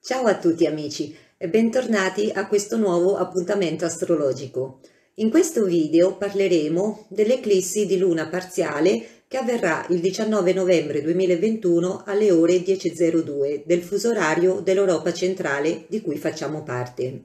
Ciao a tutti amici e bentornati a questo nuovo appuntamento astrologico. In questo video parleremo dell'eclissi di luna parziale che avverrà il 19 novembre 2021 alle ore 10:02 del fuso orario dell'Europa centrale di cui facciamo parte.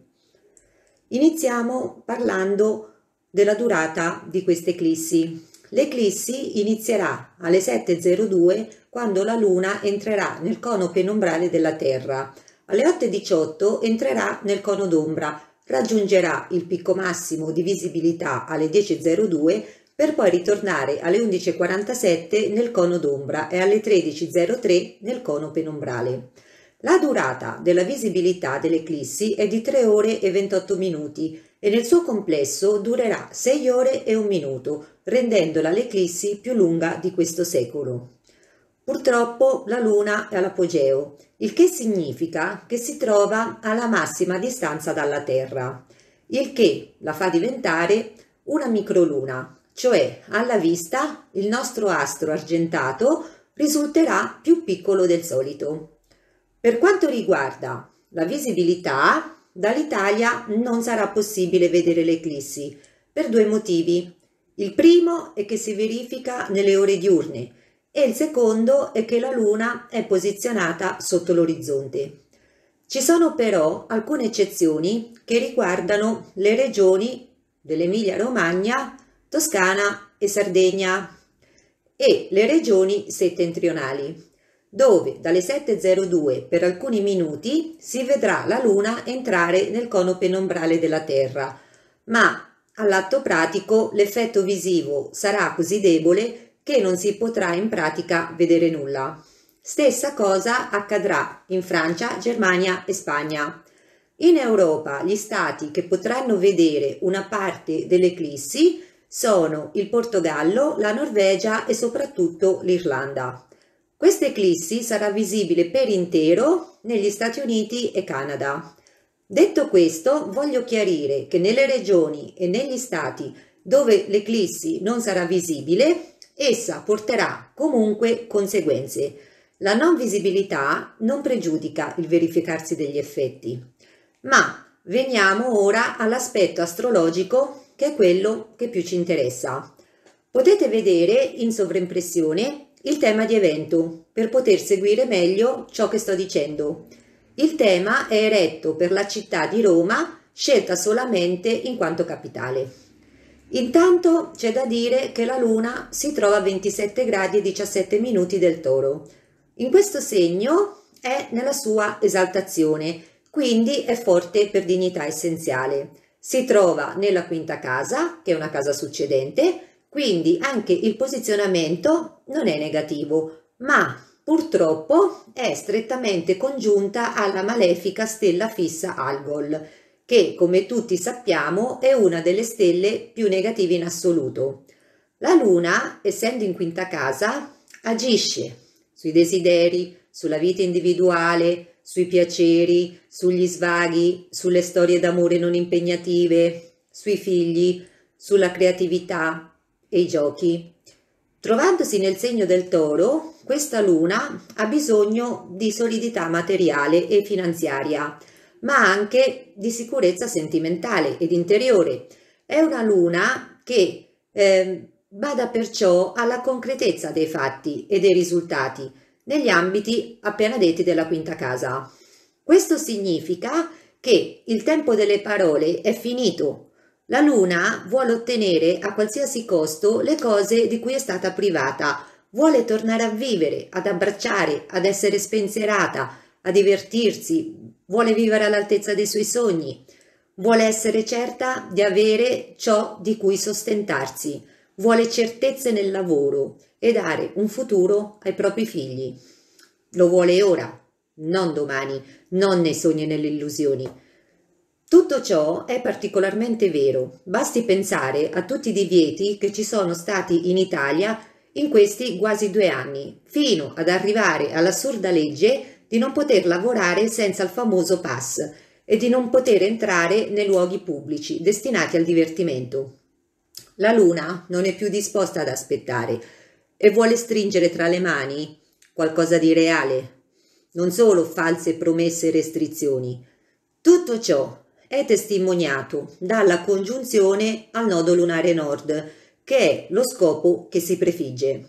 Iniziamo parlando della durata di questa eclissi. L'eclissi inizierà alle 7:02 quando la luna entrerà nel cono penombrale della Terra. Alle 8:18 entrerà nel cono d'ombra, raggiungerà il picco massimo di visibilità alle 10:02 per poi ritornare alle 11:47 nel cono d'ombra e alle 13:03 nel cono penombrale. La durata della visibilità dell'eclissi è di 3 ore e 28 minuti e nel suo complesso durerà 6 ore e 1 minuto, rendendola l'eclissi più lunga di questo secolo. Purtroppo la Luna è all'apogeo, il che significa che si trova alla massima distanza dalla Terra, il che la fa diventare una microluna, cioè alla vista il nostro astro argentato risulterà più piccolo del solito. Per quanto riguarda la visibilità, dall'Italia non sarà possibile vedere l'eclissi per 2 motivi. Il primo è che si verifica nelle ore diurne e il secondo è che la Luna è posizionata sotto l'orizzonte. Ci sono però alcune eccezioni che riguardano le regioni dell'Emilia-Romagna, Toscana e Sardegna e le regioni settentrionali, dove dalle 7:02 per alcuni minuti si vedrà la Luna entrare nel cono penombrale della Terra, ma all'atto pratico l'effetto visivo sarà così debole che non si potrà in pratica vedere nulla. Stessa cosa accadrà in Francia, Germania e Spagna. In Europa gli stati che potranno vedere una parte dell'eclissi sono il Portogallo, la Norvegia e soprattutto l'Irlanda. Questa eclissi sarà visibile per intero negli Stati Uniti e Canada. Detto questo, voglio chiarire che nelle regioni e negli stati dove l'eclissi non sarà visibile, essa porterà comunque conseguenze. La non visibilità non pregiudica il verificarsi degli effetti. Ma veniamo ora all'aspetto astrologico, che è quello che più ci interessa. Potete vedere in sovraimpressione il tema di evento per poter seguire meglio ciò che sto dicendo. Il tema è eretto per la città di Roma, scelta solamente in quanto capitale. Intanto c'è da dire che la Luna si trova a 27 gradi e 17 minuti del Toro. In questo segno è nella sua esaltazione, quindi è forte per dignità essenziale. Si trova nella quinta casa, che è una casa succedente, quindi anche il posizionamento non è negativo, ma purtroppo è strettamente congiunta alla malefica stella fissa Algol, che, come tutti sappiamo, è una delle stelle più negative in assoluto. La Luna, essendo in quinta casa, agisce sui desideri, sulla vita individuale, sui piaceri, sugli svaghi, sulle storie d'amore non impegnative, sui figli, sulla creatività e i giochi. Trovandosi nel segno del Toro, questa Luna ha bisogno di solidità materiale e finanziaria, ma anche di sicurezza sentimentale ed interiore. È una Luna che bada perciò alla concretezza dei fatti e dei risultati negli ambiti appena detti della quinta casa. Questo significa che il tempo delle parole è finito. La Luna vuole ottenere a qualsiasi costo le cose di cui è stata privata, vuole tornare a vivere, ad abbracciare, ad essere spensierata, a divertirsi, vuole vivere all'altezza dei suoi sogni, vuole essere certa di avere ciò di cui sostentarsi, vuole certezze nel lavoro e dare un futuro ai propri figli. Lo vuole ora, non domani, non nei sogni e nelle illusioni. Tutto ciò è particolarmente vero, basti pensare a tutti i divieti che ci sono stati in Italia in questi quasi 2 anni, fino ad arrivare all'assurda legge di non poter lavorare senza il famoso pass e di non poter entrare nei luoghi pubblici destinati al divertimento. La Luna non è più disposta ad aspettare e vuole stringere tra le mani qualcosa di reale, non solo false promesse e restrizioni. Tutto ciò è testimoniato dalla congiunzione al nodo lunare nord, che è lo scopo che si prefigge.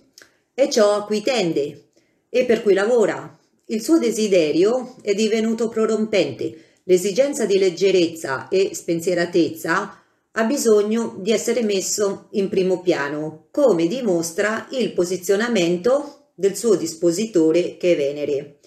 È ciò a cui tende e per cui lavora. Il suo desiderio è divenuto prorompente. L'esigenza di leggerezza e spensieratezza ha bisogno di essere messo in primo piano, come dimostra il posizionamento del suo dispositore che è Venere.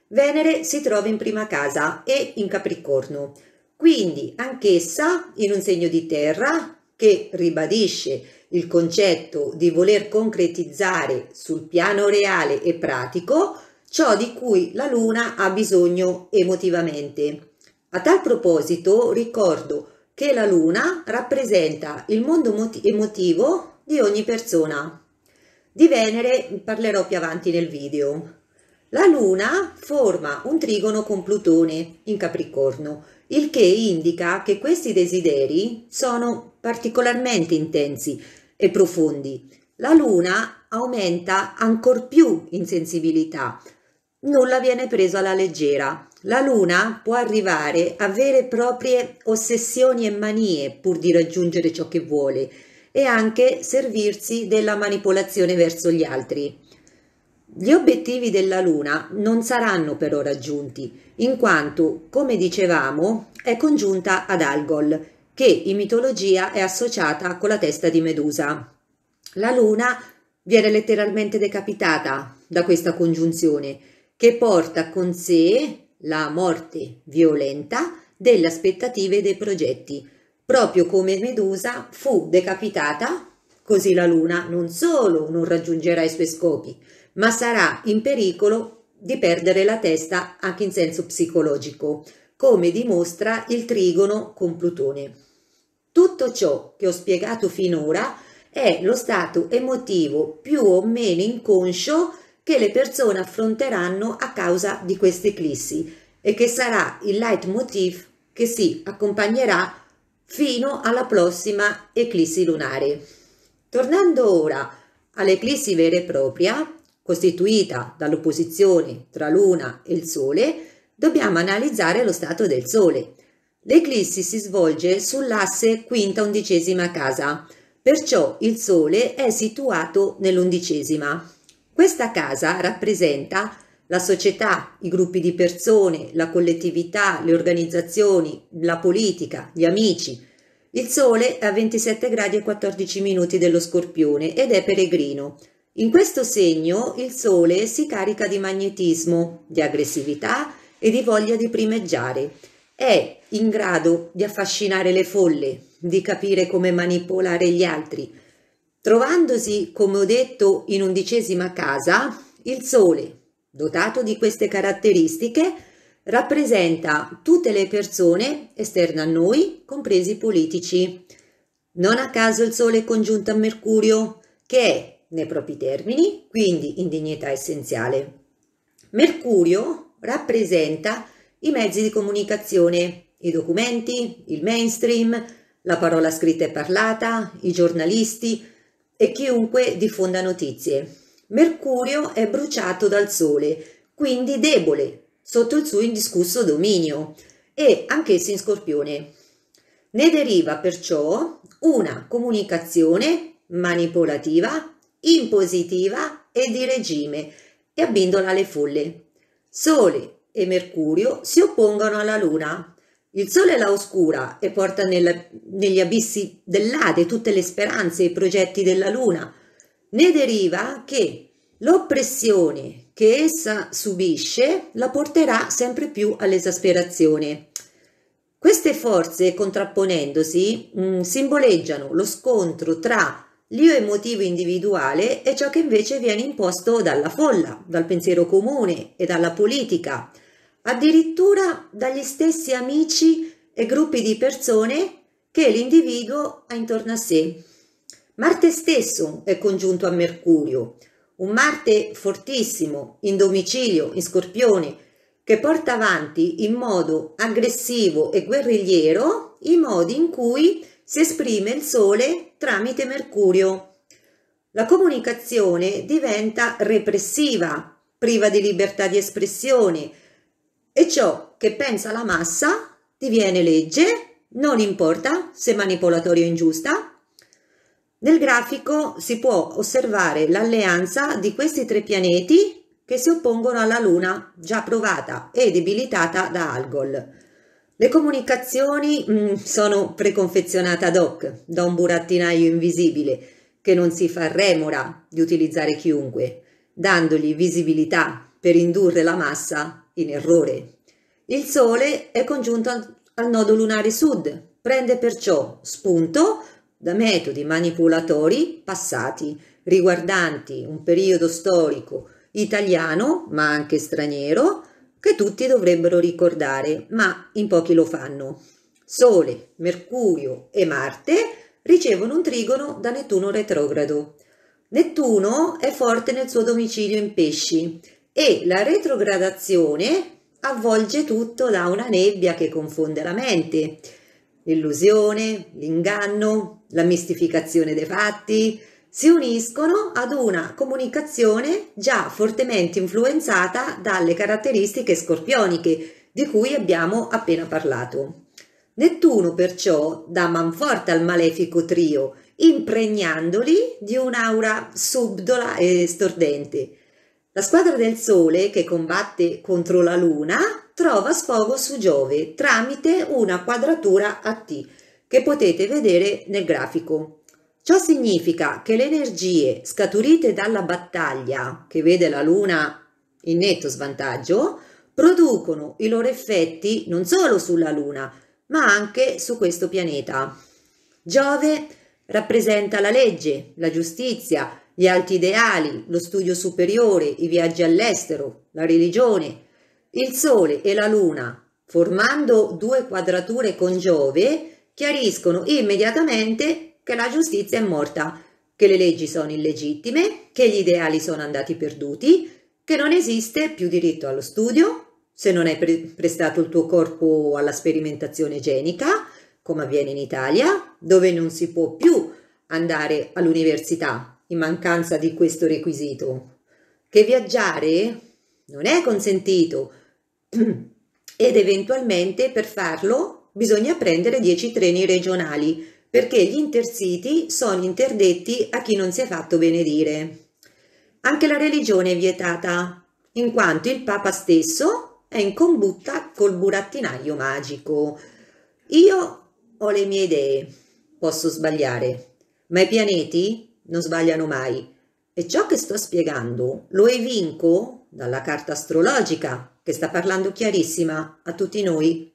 Venere si trova in prima casa e in Capricorno, quindi anch'essa in un segno di terra che ribadisce il concetto di voler concretizzare sul piano reale e pratico ciò di cui la Luna ha bisogno emotivamente. A tal proposito ricordo che la Luna rappresenta il mondo emotivo di ogni persona. Di Venere parlerò più avanti nel video. La Luna forma un trigono con Plutone in Capricorno, il che indica che questi desideri sono particolarmente intensi e profondi. La Luna aumenta ancor più in sensibilità. Nulla viene preso alla leggera. La Luna può arrivare a vere e proprie ossessioni e manie pur di raggiungere ciò che vuole e anche servirsi della manipolazione verso gli altri. Gli obiettivi della Luna non saranno però raggiunti, in quanto, come dicevamo, è congiunta ad Algol, che in mitologia è associata con la testa di Medusa. La Luna viene letteralmente decapitata da questa congiunzione, che porta con sé la morte violenta delle aspettative e dei progetti. Proprio come Medusa fu decapitata, così la Luna non solo non raggiungerà i suoi scopi, ma sarà in pericolo di perdere la testa anche in senso psicologico, come dimostra il trigono con Plutone. Tutto ciò che ho spiegato finora è lo stato emotivo più o meno inconscio che le persone affronteranno a causa di queste eclissi e che sarà il leitmotiv che si accompagnerà fino alla prossima eclissi lunare. Tornando ora all'eclissi vera e propria, costituita dall'opposizione tra Luna e il Sole, dobbiamo analizzare lo stato del Sole. L'eclissi si svolge sull'asse quinta-undicesima casa, perciò il Sole è situato nell'11ª. Questa casa rappresenta la società, i gruppi di persone, la collettività, le organizzazioni, la politica, gli amici. Il Sole è a 27 gradi e 14 minuti dello Scorpione ed è peregrino. In questo segno il Sole si carica di magnetismo, di aggressività e di voglia di primeggiare. È in grado di affascinare le folle, di capire come manipolare gli altri. Trovandosi, come ho detto, in 11ª casa, il Sole, dotato di queste caratteristiche, rappresenta tutte le persone esterne a noi, compresi i politici. Non a caso il Sole è congiunto a Mercurio, che è nei propri termini, quindi in dignità essenziale. Mercurio rappresenta i mezzi di comunicazione, i documenti, il mainstream, la parola scritta e parlata, i giornalisti e chiunque diffonda notizie. Mercurio è bruciato dal Sole, quindi debole, sotto il suo indiscusso dominio, e anch'esso in Scorpione. Ne deriva perciò una comunicazione manipolativa, impositiva e di regime e abbindola alle folle. Sole e Mercurio si oppongono alla Luna. Il Sole la oscura e porta negli abissi dell'Ade tutte le speranze e i progetti della Luna. Ne deriva che l'oppressione che essa subisce la porterà sempre più all'esasperazione. Queste forze, contrapponendosi, simboleggiano lo scontro tra l'io emotivo individuale e ciò che invece viene imposto dalla folla, dal pensiero comune e dalla politica, addirittura dagli stessi amici e gruppi di persone che l'individuo ha intorno a sé. Marte stesso è congiunto a Mercurio, un Marte fortissimo, in domicilio, in Scorpione, che porta avanti in modo aggressivo e guerrigliero i modi in cui si esprime il Sole tramite Mercurio. La comunicazione diventa repressiva, priva di libertà di espressione e ciò che pensa la massa diviene legge, non importa se manipolatoria o ingiusta. Nel grafico si può osservare l'alleanza di questi tre pianeti che si oppongono alla Luna, già provata e debilitata da Algol. Le comunicazioni sono preconfezionate ad hoc da un burattinaio invisibile che non si fa remora di utilizzare chiunque, dandogli visibilità per indurre la massa in errore. Il Sole è congiunto al nodo lunare sud, prende perciò spunto da metodi manipolatori passati, riguardanti un periodo storico italiano, ma anche straniero, che tutti dovrebbero ricordare, ma in pochi lo fanno. Sole, Mercurio e Marte ricevono un trigono da Nettuno retrogrado. Nettuno è forte nel suo domicilio in Pesci e la retrogradazione avvolge tutto da una nebbia che confonde la mente. L'illusione, l'inganno, la mistificazione dei fatti si uniscono ad una comunicazione già fortemente influenzata dalle caratteristiche scorpioniche di cui abbiamo appena parlato. Nettuno perciò dà manforte al malefico trio, impregnandoli di un'aura subdola e stordente. La squadra del Sole, che combatte contro la Luna, trova sfogo su Giove tramite una quadratura a T, che potete vedere nel grafico. Ciò significa che le energie scaturite dalla battaglia, che vede la Luna in netto svantaggio, producono i loro effetti non solo sulla Luna, ma anche su questo pianeta. Giove rappresenta la legge, la giustizia, gli alti ideali, lo studio superiore, i viaggi all'estero, la religione. Il Sole e la Luna, formando due quadrature con Giove, chiariscono immediatamente che la giustizia è morta, che le leggi sono illegittime, che gli ideali sono andati perduti, che non esiste più diritto allo studio se non hai prestato il tuo corpo alla sperimentazione genica, come avviene in Italia, dove non si può più andare all'università in mancanza di questo requisito, che viaggiare non è consentito ed eventualmente per farlo bisogna prendere 10 treni regionali perché gli intercity sono interdetti a chi non si è fatto benedire. Anche la religione è vietata, in quanto il Papa stesso è in combutta col burattinaio magico. Io ho le mie idee, posso sbagliare, ma i pianeti non sbagliano mai e ciò che sto spiegando lo evinco dalla carta astrologica che sta parlando chiarissima a tutti noi.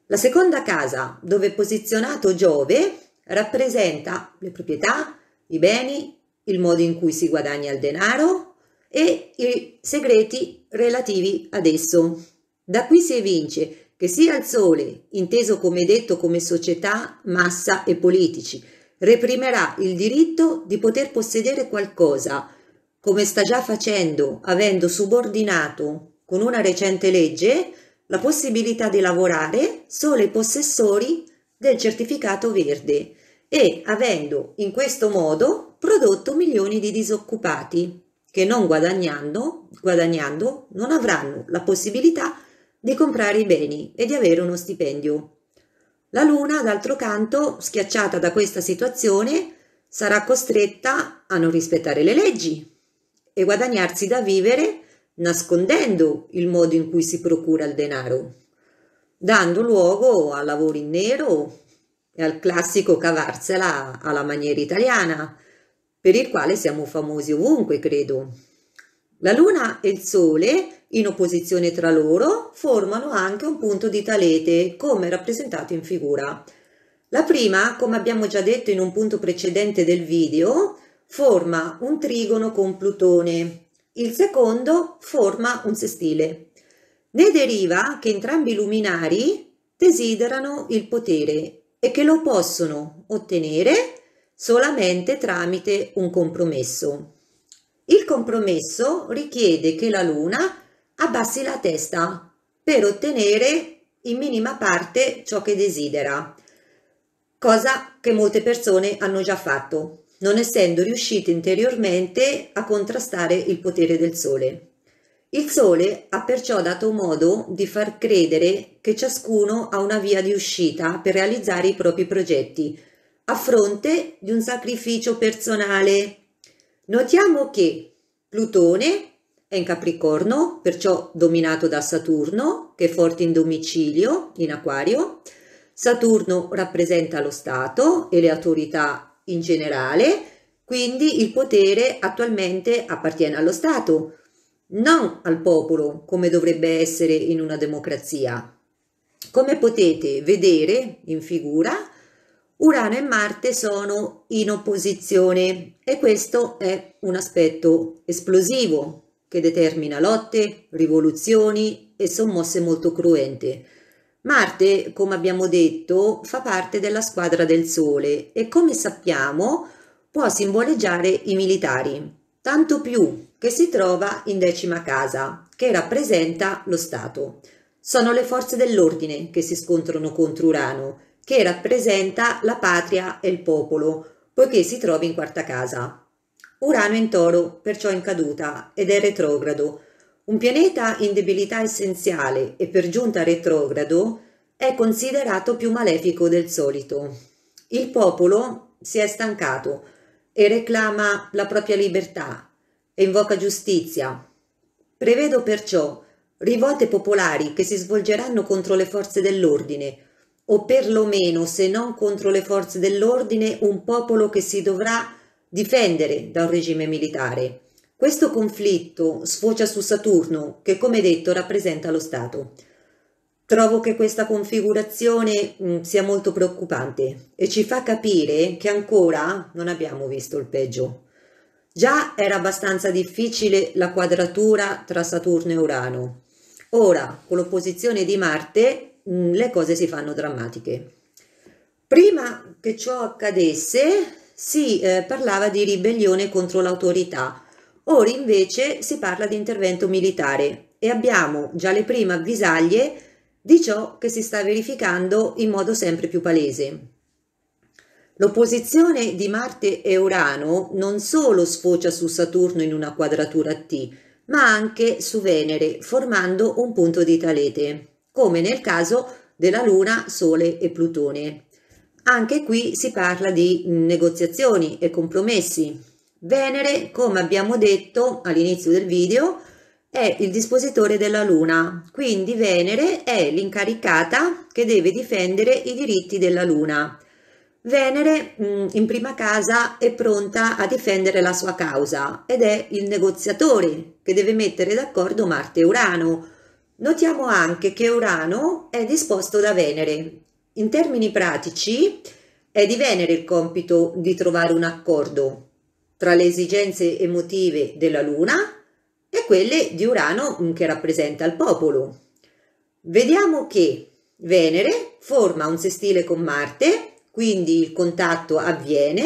La seconda casa, dove è posizionato Giove, rappresenta le proprietà, i beni, il modo in cui si guadagna il denaro e i segreti relativi ad esso. Da qui si evince che sia il Sole, inteso come detto come società, massa e politici, reprimerà il diritto di poter possedere qualcosa, come sta già facendo, avendo subordinato con una recente legge la possibilità di lavorare solo ai possessori del certificato verde e avendo in questo modo prodotto milioni di disoccupati che non guadagnando non avranno la possibilità di comprare i beni e di avere uno stipendio. La Luna, d'altro canto, schiacciata da questa situazione, sarà costretta a non rispettare le leggi e guadagnarsi da vivere nascondendo il modo in cui si procura il denaro, dando luogo a lavori in nero e al classico cavarsela alla maniera italiana, per il quale siamo famosi ovunque, credo. La Luna e il Sole, in opposizione tra loro, formano anche un punto di talete, come rappresentato in figura. La prima, come abbiamo già detto in un punto precedente del video, forma un trigono con Plutone. Il secondo forma un sestile. Ne deriva che entrambi i luminari desiderano il potere e che lo possono ottenere solamente tramite un compromesso. Il compromesso richiede che la Luna abbassi la testa per ottenere in minima parte ciò che desidera, cosa che molte persone hanno già fatto, non essendo riuscite interiormente a contrastare il potere del Sole. Il Sole ha perciò dato modo di far credere che ciascuno ha una via di uscita per realizzare i propri progetti, a fronte di un sacrificio personale. Notiamo che Plutone è in Capricorno, perciò dominato da Saturno, che è forte in domicilio, in Acquario. Saturno rappresenta lo Stato e le autorità in generale, quindi il potere attualmente appartiene allo Stato, non al popolo, come dovrebbe essere in una democrazia. Come potete vedere in figura, Urano e Marte sono in opposizione e questo è un aspetto esplosivo che determina lotte, rivoluzioni e sommosse molto cruente. Marte, come abbiamo detto, fa parte della squadra del Sole e, come sappiamo, può simboleggiare i militari, tanto più che si trova in 10ª casa, che rappresenta lo Stato. Sono le forze dell'ordine che si scontrano contro Urano, che rappresenta la patria e il popolo, poiché si trova in 4ª casa. Urano è in Toro, perciò in caduta, ed è retrogrado. Un pianeta in debilità essenziale e per giunta retrogrado è considerato più malefico del solito. Il popolo si è stancato e reclama la propria libertà e invoca giustizia. Prevedo perciò rivolte popolari che si svolgeranno contro le forze dell'ordine, o perlomeno, se non contro le forze dell'ordine, un popolo che si dovrà difendere da un regime militare. Questo conflitto sfocia su Saturno, che come detto rappresenta lo Stato. Trovo che questa configurazione sia molto preoccupante e ci fa capire che ancora non abbiamo visto il peggio. Già era abbastanza difficile la quadratura tra Saturno e Urano. Ora, con l'opposizione di Marte, le cose si fanno drammatiche. Prima che ciò accadesse, si parlava di ribellione contro l'autorità. Ora invece si parla di intervento militare e abbiamo già le prime avvisaglie di ciò che si sta verificando in modo sempre più palese. L'opposizione di Marte e Urano non solo sfocia su Saturno in una quadratura T, ma anche su Venere, formando un punto di Talete, come nel caso della Luna, Sole e Plutone. Anche qui si parla di negoziazioni e compromessi. Venere, come abbiamo detto all'inizio del video, è il dispositore della Luna, quindi Venere è l'incaricata che deve difendere i diritti della Luna. Venere in prima casa è pronta a difendere la sua causa ed è il negoziatore che deve mettere d'accordo Marte e Urano. Notiamo anche che Urano è disposto da Venere. In termini pratici è di Venere il compito di trovare un accordo tra le esigenze emotive della Luna e quelle di Urano che rappresenta il popolo. Vediamo che Venere forma un sestile con Marte, quindi il contatto avviene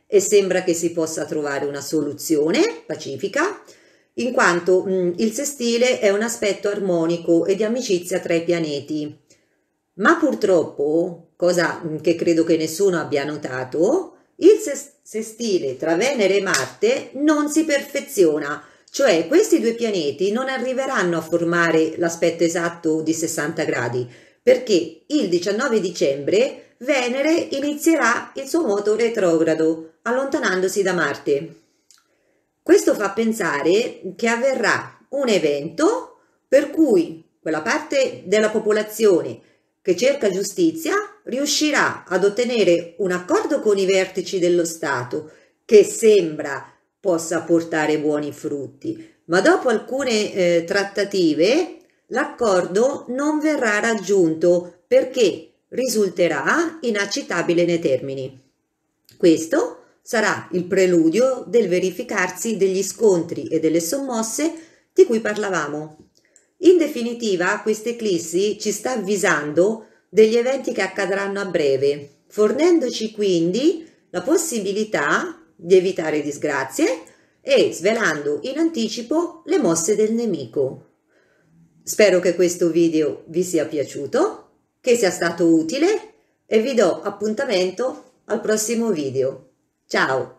e sembra che si possa trovare una soluzione pacifica, in quanto il sestile è un aspetto armonico e di amicizia tra i pianeti. Ma purtroppo, cosa che credo che nessuno abbia notato, il sestile tra Venere e Marte non si perfeziona, cioè questi due pianeti non arriveranno a formare l'aspetto esatto di 60 gradi, perché il 19 dicembre Venere inizierà il suo moto retrogrado, allontanandosi da Marte. Questo fa pensare che avverrà un evento per cui quella parte della popolazione che cerca giustizia riuscirà ad ottenere un accordo con i vertici dello Stato che sembra possa portare buoni frutti, ma dopo alcune trattative l'accordo non verrà raggiunto perché risulterà inaccettabile nei termini. Questo sarà il preludio del verificarsi degli scontri e delle sommosse di cui parlavamo. In definitiva, questa eclissi ci sta avvisando degli eventi che accadranno a breve, fornendoci quindi la possibilità di evitare disgrazie e svelando in anticipo le mosse del nemico. Spero che questo video vi sia piaciuto, che sia stato utile e vi do appuntamento al prossimo video. Ciao!